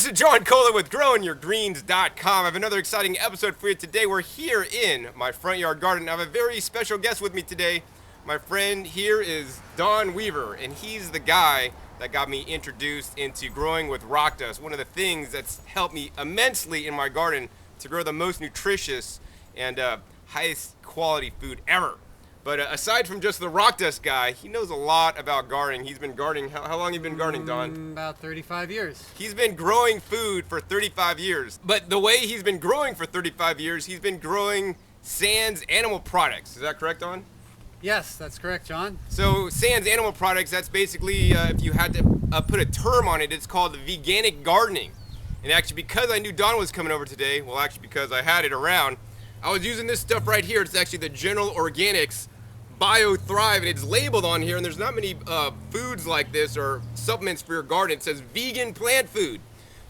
is John Kohler with GrowingYourGreens.com. I have another exciting episode for you today. We're here in my front yard garden. I have a very special guest with me today. My friend here is Don Weaver, and he's the guy that got me introduced into growing with rock dust. One of the things that's helped me immensely in my garden to grow the most nutritious and highest quality food ever. But aside from just the rock dust guy, he knows a lot about gardening. He's been gardening. How long have you been gardening, Don? About 35 years. He's been growing food for 35 years. But the way he's been growing for 35 years, he's been growing Sans animal products. Is that correct, Don? Yes, that's correct, John. So Sans animal products, that's basically, if you had to put a term on it, it's called veganic gardening. And actually, because I knew Don was coming over today, well, actually because I had it around, I was using this stuff right here. It's actually the General Organics Bio Thrive, and it's labeled on here, and there's not many foods like this or supplements for your garden. It says vegan plant food.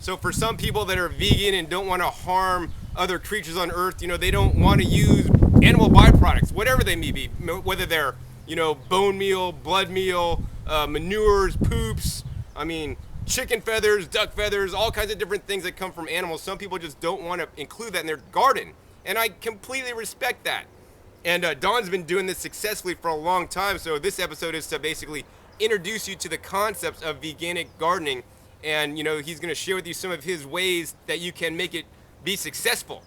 So for some people that are vegan and don't want to harm other creatures on earth, they don't want to use animal byproducts, whatever they may be, whether they're, bone meal, blood meal, manures, poops, chicken feathers, duck feathers, all kinds of different things that come from animals. Some people just don't want to include that in their garden, and I completely respect that. And Don's been doing this successfully for a long time, so this episode is to basically introduce you to the concepts of veganic gardening, and he's going to share with you some of his ways that you can make it be successful.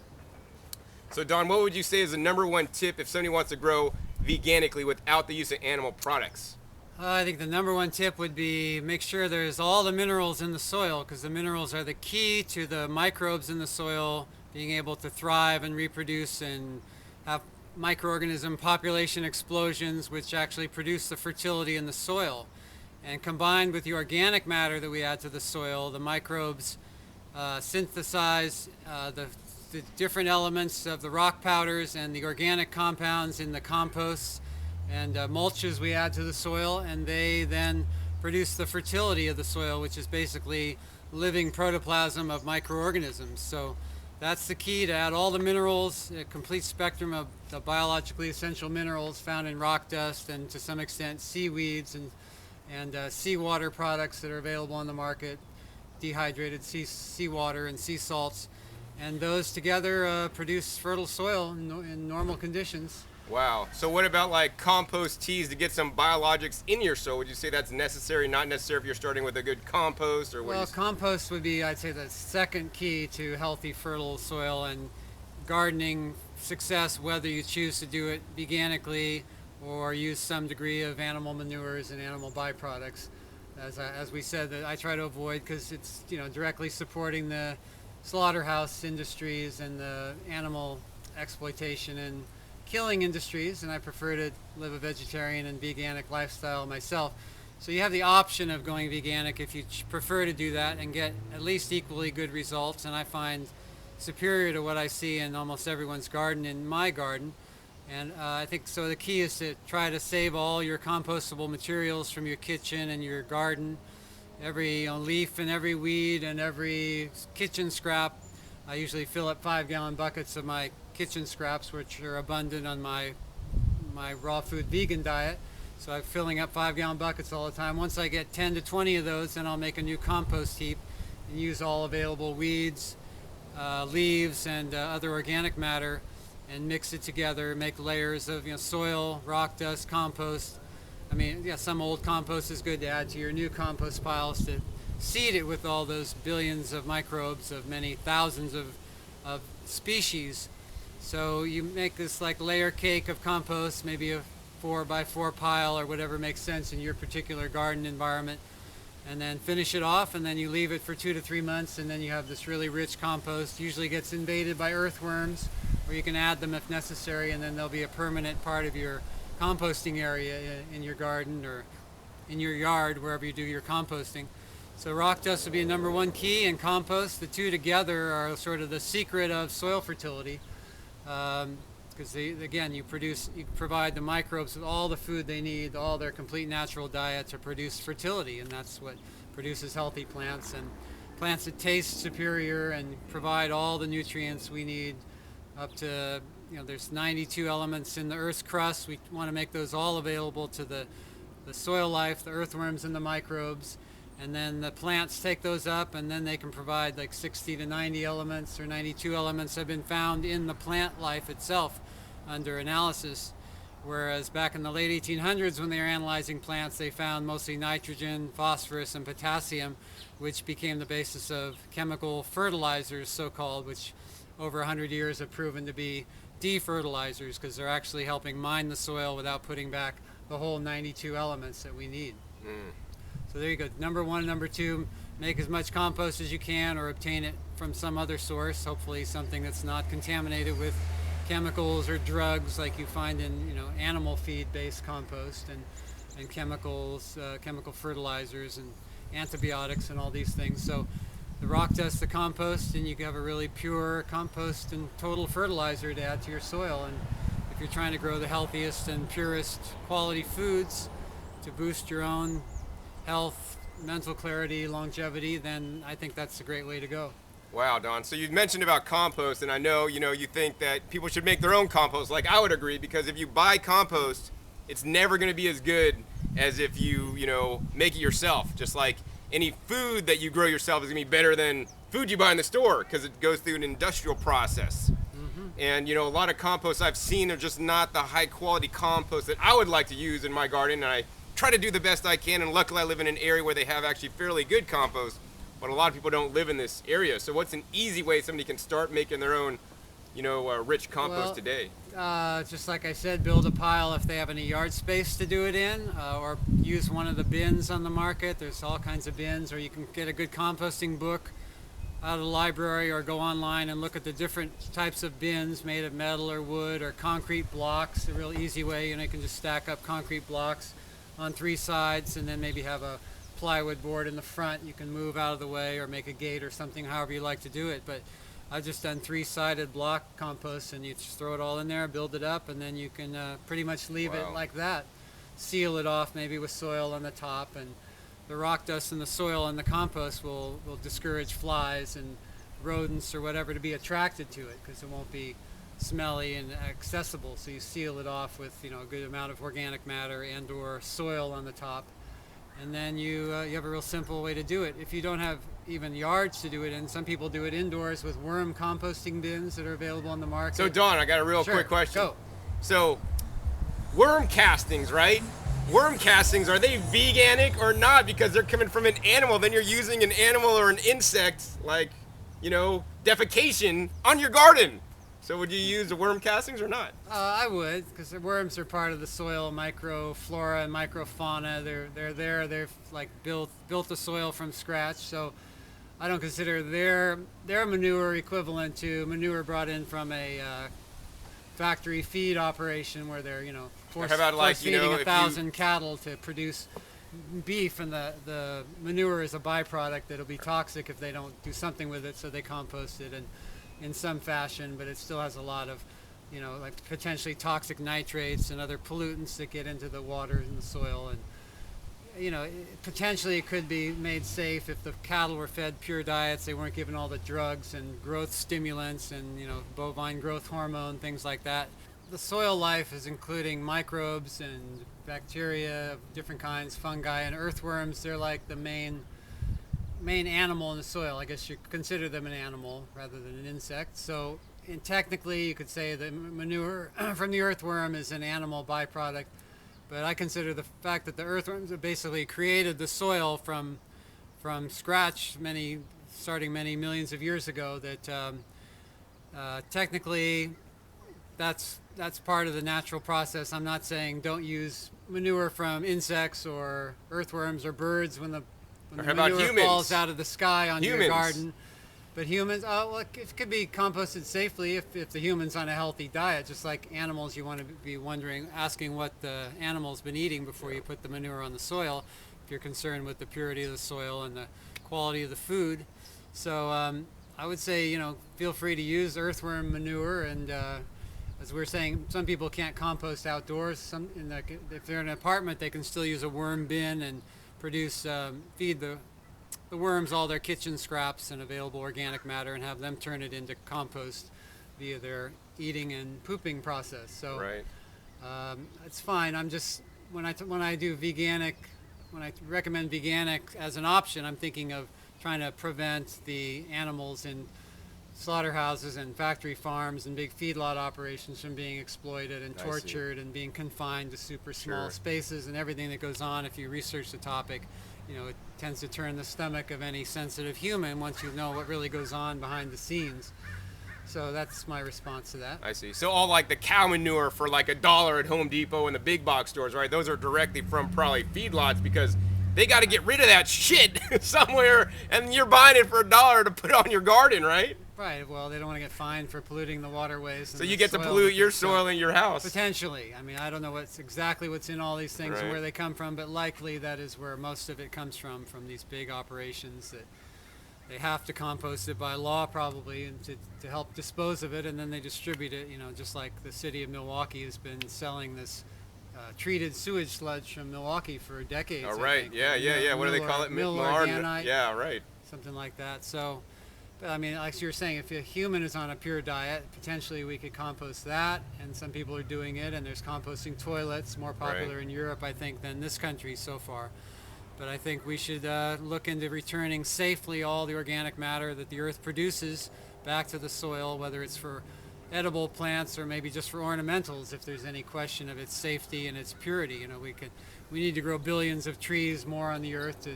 So Don, what would you say is the number one tip if somebody wants to grow veganically without the use of animal products? I think the number one tip would be make sure there's all the minerals in the soil, because the minerals are the key to the microbes in the soil being able to thrive and reproduce and have microorganism population explosions, which actually produce the fertility in the soil. And combined with the organic matter that we add to the soil, the microbes synthesize the different elements of the rock powders and the organic compounds in the composts and mulches we add to the soil, and they then produce the fertility of the soil, which is basically living protoplasm of microorganisms. So that's the key, to add all the minerals, a complete spectrum of the biologically essential minerals found in rock dust and to some extent seaweeds and seawater products that are available on the market, dehydrated seawater and sea salts. And those together produce fertile soil in normal conditions. Wow. So what about like compost teas to get some biologics in your soil? Would you say that's necessary, not necessary if you're starting with a good compost? Or Well, compost would be, I'd say, the second key to healthy, fertile soil and gardening success, whether you choose to do it veganically or use some degree of animal manures and animal byproducts. As we said, that I try to avoid, because it's directly supporting the slaughterhouse industries and the animal exploitation and killing industries, and I prefer to live a vegetarian and veganic lifestyle myself. So you have the option of going veganic if you prefer to do that and get at least equally good results, and I find superior to what I see in almost everyone's garden in my garden. And I think so the key is to try to save all your compostable materials from your kitchen and your garden. Every leaf and every weed and every kitchen scrap, I usually fill up 5-gallon buckets of my kitchen scraps, which are abundant on my raw food vegan diet. So I'm filling up 5-gallon buckets all the time. Once I get 10 to 20 of those, then I'll make a new compost heap and use all available weeds, leaves, and other organic matter, and mix it together, make layers of soil, rock dust, compost. Some old compost is good to add to your new compost piles to seed it with all those billions of microbes of many thousands of species. So you make this like layer cake of compost, maybe a 4x4 pile or whatever makes sense in your particular garden environment, and then finish it off, and then you leave it for 2 to 3 months, and then you have this really rich compost. Usually gets invaded by earthworms, or you can add them if necessary, and then they'll be a permanent part of your composting area in your garden or in your yard, wherever you do your composting. So rock dust would be number one key, and compost. The two together are sort of the secret of soil fertility, because you provide the microbes with all the food they need, all their complete natural diet to produce fertility, and that's what produces healthy plants, and plants that taste superior and provide all the nutrients we need up to there's 92 elements in the Earth's crust. We want to make those all available to the soil life, the earthworms and the microbes. and then the plants take those up, and then they can provide like 60 to 90 elements, or 92 elements have been found in the plant life itself under analysis. Whereas back in the late 1800s, when they were analyzing plants, they found mostly nitrogen, phosphorus, and potassium, which became the basis of chemical fertilizers, so-called, which over 100 years have proven to be defertilizers, because they're actually helping mine the soil without putting back the whole 92 elements that we need. So there you go. Number one. Number two, make as much compost as you can, or obtain it from some other source, hopefully something that's not contaminated with chemicals or drugs like you find in animal feed based compost, and chemicals, chemical fertilizers and antibiotics and all these things. So the rock dust, the compost, and you can have a really pure compost and total fertilizer to add to your soil. And if you're trying to grow the healthiest and purest quality foods to boost your own health, mental clarity, longevity, then I think that's a great way to go. Wow, Don. So you mentioned about compost, and I know, you think that people should make their own compost. Like, I would agree, because if you buy compost, it's never going to be as good as if you, make it yourself. Just like any food that you grow yourself is going to be better than food you buy in the store, because it goes through an industrial process. And, a lot of compost I've seen are just not the high quality compost that I would like to use in my garden. And I try to do the best I can, and luckily I live in an area where they have actually fairly good compost. But a lot of people don't live in this area. So what's an easy way somebody can start making their own, rich compost today? Just like I said, build a pile if they have any yard space to do it in, or use one of the bins on the market. There's all kinds of bins, or you can get a good composting book out of the library, or go online and look at the different types of bins made of metal or wood or concrete blocks. A real easy way, you can just stack up concrete blocks on three sides, and then maybe have a plywood board in the front you can move out of the way, or make a gate or something, however you like to do it. But I've just done three-sided block compost, and you just throw it all in there, build it up, and then you can pretty much leave it like that. Seal it off maybe with soil on the top, and the rock dust and the soil and the compost will discourage flies and rodents or whatever to be attracted to it, because it won't be smelly and accessible. So you seal it off with a good amount of organic matter and or soil on the top. And then you have a real simple way to do it. If you don't have even yards to do it in, some people do it indoors with worm composting bins that are available on the market. So Don, I got a real quick question. Go. So worm castings, right? Worm castings, are they veganic or not? Because they're coming from an animal. Then you're using an animal or an insect, like, defecation on your garden. So would you use the worm castings or not? I would, because the worms are part of the soil microflora and microfauna. They're there. They've like built the soil from scratch. So I don't consider their manure equivalent to manure brought in from a factory feed operation, where they're force feeding 1,000 cattle to produce beef, and the manure is a byproduct that'll be toxic if they don't do something with it. So they compost it and in some fashion, but it still has a lot of like potentially toxic nitrates and other pollutants that get into the water and the soil. And potentially it could be made safe if the cattle were fed pure diets, they weren't given all the drugs and growth stimulants and bovine growth hormone, things like that. The soil life is including microbes and bacteria of different kinds, fungi and earthworms. They're like the main animal in the soil. I guess you consider them an animal rather than an insect. So technically you could say the manure from the earthworm is an animal byproduct. But I consider the fact that the earthworms have basically created the soil from scratch, starting many millions of years ago, that technically that's part of the natural process. I'm not saying don't use manure from insects or earthworms or birds when the manure falls out of the sky on your garden. But humans, it could be composted safely if the human's on a healthy diet. Just like animals, you want to be asking what the animal's been eating before you put the manure on the soil, if you're concerned with the purity of the soil and the quality of the food. So I would say, feel free to use earthworm manure. And as we were saying, some people can't compost outdoors. If they're in an apartment, they can still use a worm bin and feed the worms all their kitchen scraps and available organic matter, and have them turn it into compost via their eating and pooping process. So right. It's fine. I'm just when I do veganic when I recommend veganic as an option, I'm thinking of trying to prevent the animals in slaughterhouses and factory farms and big feedlot operations from being exploited and tortured and being confined to super small spaces and everything that goes on. If you research the topic, it tends to turn the stomach of any sensitive human once you know what really goes on behind the scenes. So that's my response to that. I see. So all like the cow manure for like $1 at Home Depot and the big box stores, right? Those are directly from probably feedlots because they got to get rid of that shit somewhere, and you're buying it for $1 to put on your garden, right? Right. Well, they don't want to get fined for polluting the waterways. So you get to pollute your soil in your house. Potentially. I mean, I don't know exactly what's in all these things and where they come from, but likely that is where most of it comes from these big operations that they have to compost it by law probably and to help dispose of it, and then they distribute it, just like the city of Milwaukee has been selling this treated sewage sludge from Milwaukee for decades. Oh, right. Yeah. What do they call it? Organite. Yeah, right. Something like that. So, I mean, like you were saying, if a human is on a pure diet, potentially we could compost that, and some people are doing it, and there's composting toilets, more popular in Europe, I think, than this country so far. But I think we should look into returning safely all the organic matter that the earth produces back to the soil, whether it's for edible plants or maybe just for ornamentals, if there's any question of its safety and its purity. We need to grow billions of trees more on the earth to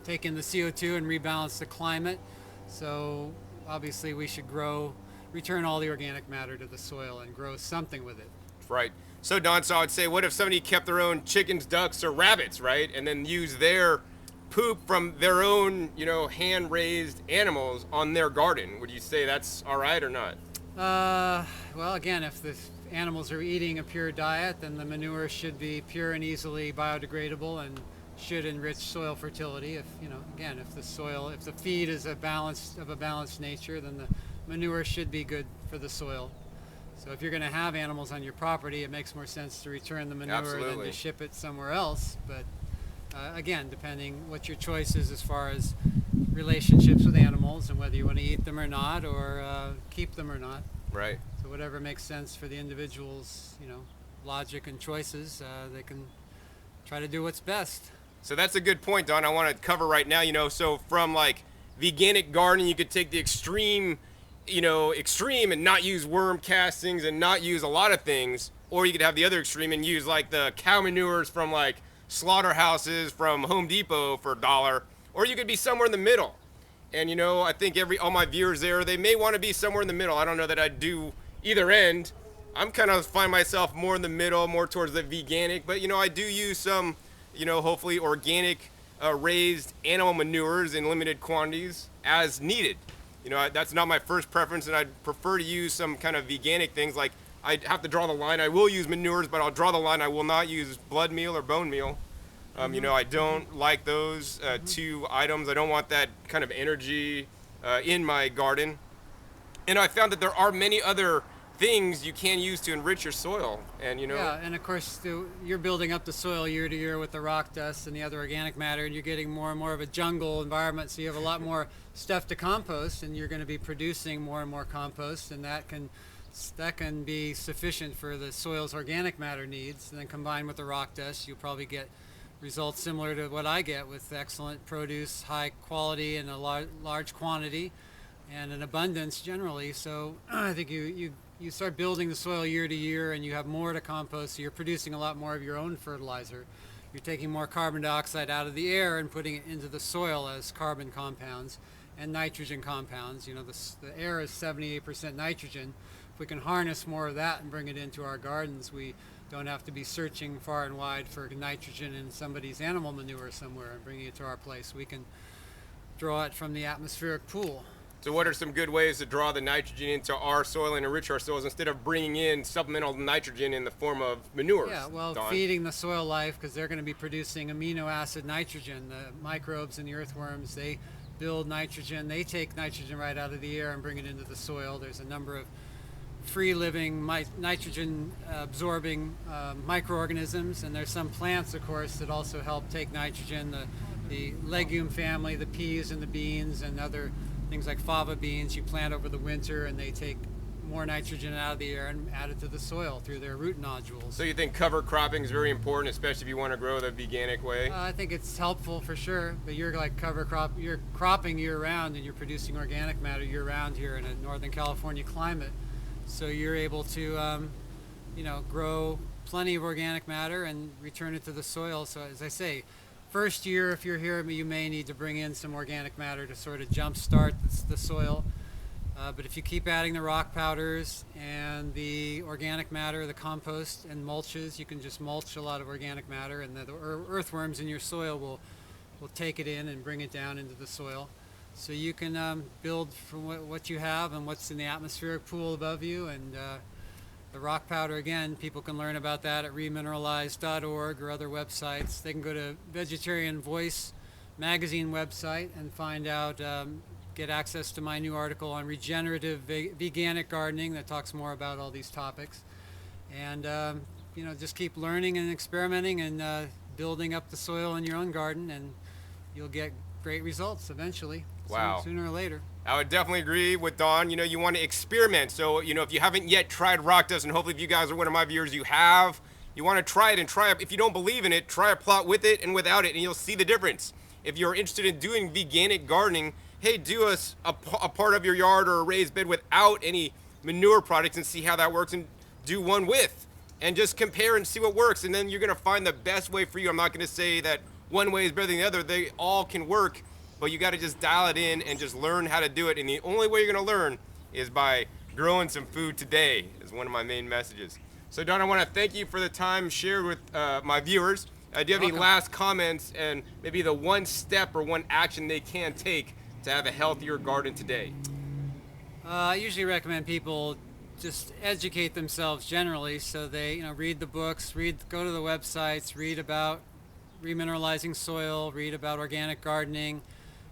take in the CO2 and rebalance the climate. So obviously we should return all the organic matter to the soil and grow something with it. Right. So Don, I would say, what if somebody kept their own chickens, ducks, or rabbits, right, and then used their poop from their own, hand-raised animals on their garden? Would you say that's all right or not? Well, again, if the animals are eating a pure diet, then the manure should be pure and easily biodegradable and should enrich soil fertility. If the feed is of a balanced nature, then the manure should be good for the soil. So if you're going to have animals on your property, it makes more sense to return the manure than to ship it somewhere else. But again, depending what your choice is as far as relationships with animals and whether you want to eat them or not, or keep them or not. Right. So whatever makes sense for the individual's, logic and choices, they can try to do what's best. So that's a good point, Don. I want to cover right now, so from like veganic gardening, you could take the extreme and not use worm castings and not use a lot of things, or you could have the other extreme and use like the cow manures from like slaughterhouses from Home Depot for $1, or you could be somewhere in the middle. And I think all my viewers there, they may want to be somewhere in the middle. I don't know that I'd do either end. I'm kind of find myself more in the middle, more towards the veganic, but I do use some, hopefully organic raised animal manures in limited quantities as needed. That's not my first preference, and I'd prefer to use some kind of veganic things. Like, I'd have to draw the line. I will use manures, but I'll draw the line. I will not use blood meal or bone meal. I don't like those two items. I don't want that kind of energy in my garden. And I found that there are many other things you can use to enrich your soil. And Yeah, and of course you're building up the soil year to year with the rock dust and the other organic matter, and you're getting more and more of a jungle environment, so you have a lot more stuff to compost, and you're going to be producing more and more compost, and that can be sufficient for the soil's organic matter needs. And then combined with the rock dust, you'll probably get results similar to what I get with excellent produce, high quality and a large quantity and an abundance generally. So I think you start building the soil year to year, and you have more to compost, so you're producing a lot more of your own fertilizer. You're taking more carbon dioxide out of the air and putting it into the soil as carbon compounds and nitrogen compounds. The air is 78% nitrogen. If we can harness more of that and bring it into our gardens, we don't have to be searching far and wide for nitrogen in somebody's animal manure somewhere and bringing it to our place. We can draw it from the atmospheric pool. So what are some good ways to draw the nitrogen into our soil and enrich our soils instead of bringing in supplemental nitrogen in the form of manures? Yeah, well, Don? feeding the soil life, because they're going to be producing amino acid nitrogen. The microbes and the earthworms, they build nitrogen. They take nitrogen right out of the air and bring it into the soil. There's a number of free-living nitrogen-absorbing microorganisms, and there's some plants, of course, that also help take nitrogen. The legume family, the peas and the beans and other things like fava beans you plant over the winter, and they take more nitrogen out of the air and add it to the soil through their root nodules. So you think cover cropping is very important, especially if you want to grow the veganic way? I think it's helpful for sure, but you're like you're cropping year round and you're producing organic matter year round here in a Northern California climate. So you're able to, grow plenty of organic matter and return it to the soil. So as I say, first year, if you're here, you may need to bring in some organic matter to sort of jumpstart the soil. But if you keep adding the rock powders and the organic matter, the compost and mulches, you can just mulch a lot of organic matter, and the earthworms in your soil will take it in and bring it down into the soil. So you can build from what you have and what's in the atmospheric pool above you. And the rock powder, again, people can learn about that at remineralize.org or other websites. They can go to Vegetarian Voice magazine website and find out, get access to my new article on regenerative veganic gardening that talks more about all these topics. And just keep learning and experimenting and building up the soil in your own garden, and you'll get great results eventually. Wow. Sooner or later. I would definitely agree with Don. You want to experiment. So, if you haven't yet tried rock dust, and hopefully if you guys are one of my viewers, you have, you want to try it and try it. If you don't believe in it, try a plot with it and without it, and you'll see the difference. If you're interested in doing veganic gardening, hey, do a part of your yard or a raised bed without any manure products and see how that works, and do one with, and just compare and see what works, and then you're going to find the best way for you. I'm not going to say that one way is better than the other. They all can work, but you got to just dial it in and just learn how to do it. And the only way you're going to learn is by growing some food today, is one of my main messages. So Don, I want to thank you for the time shared with my viewers. Do you have any last comments and maybe the one step or one action they can take to have a healthier garden today? I usually recommend people just educate themselves generally, so they read the books, go to the websites, read about remineralizing soil, read about organic gardening,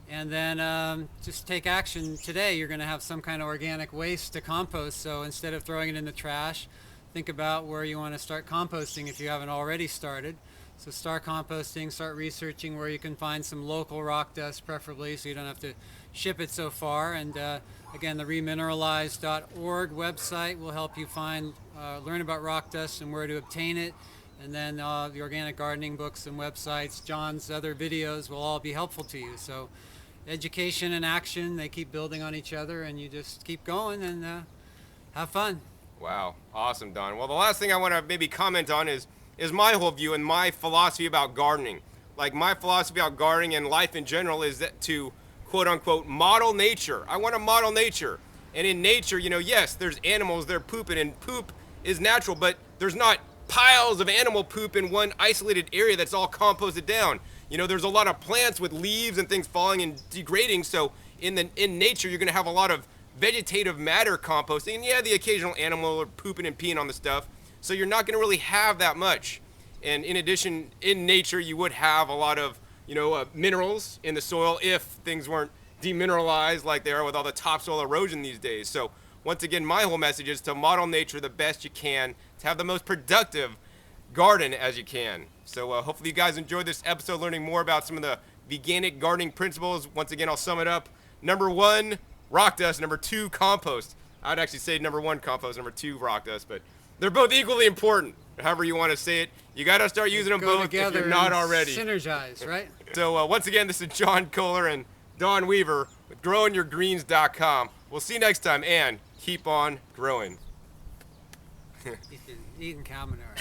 and then just take action today. You're going to have some kind of organic waste to compost, so instead of throwing it in the trash, think about where you want to start composting if you haven't already started. So start composting, start researching where you can find some local rock dust, preferably, so you don't have to ship it so far. And again, the remineralize.org website will help you learn about rock dust and where to obtain it. And then the organic gardening books and websites, John's other videos will all be helpful to you. So education and action, they keep building on each other, and you just keep going and have fun. Wow, awesome, Don. Well, the last thing I want to maybe comment on is my whole view and my philosophy about gardening. Like, my philosophy about gardening and life in general is that to, quote unquote, model nature. I want to model nature. And in nature, yes, there's animals, they're pooping, and poop is natural, but there's not piles of animal poop in one isolated area that's all composted down. There's a lot of plants with leaves and things falling and degrading, so in nature, you're going to have a lot of vegetative matter composting, and yeah, the occasional animal are pooping and peeing on the stuff, so you're not going to really have that much. And in addition, in nature, you would have a lot of minerals in the soil if things weren't demineralized like they are with all the topsoil erosion these days. So once again, my whole message is to model nature the best you can, to have the most productive garden as you can. So hopefully you guys enjoyed this episode, learning more about some of the veganic gardening principles. Once again, I'll sum it up. Number 1, rock dust. Number 2, compost. I'd actually say number 1, compost. Number 2, rock dust. But they're both equally important, however you want to say it. You got to start using them both if you're not already. Synergize, right? So once again, this is John Kohler and Don Weaver with growingyourgreens.com. We'll see you next time, and keep on growing. He's been eating cow manure.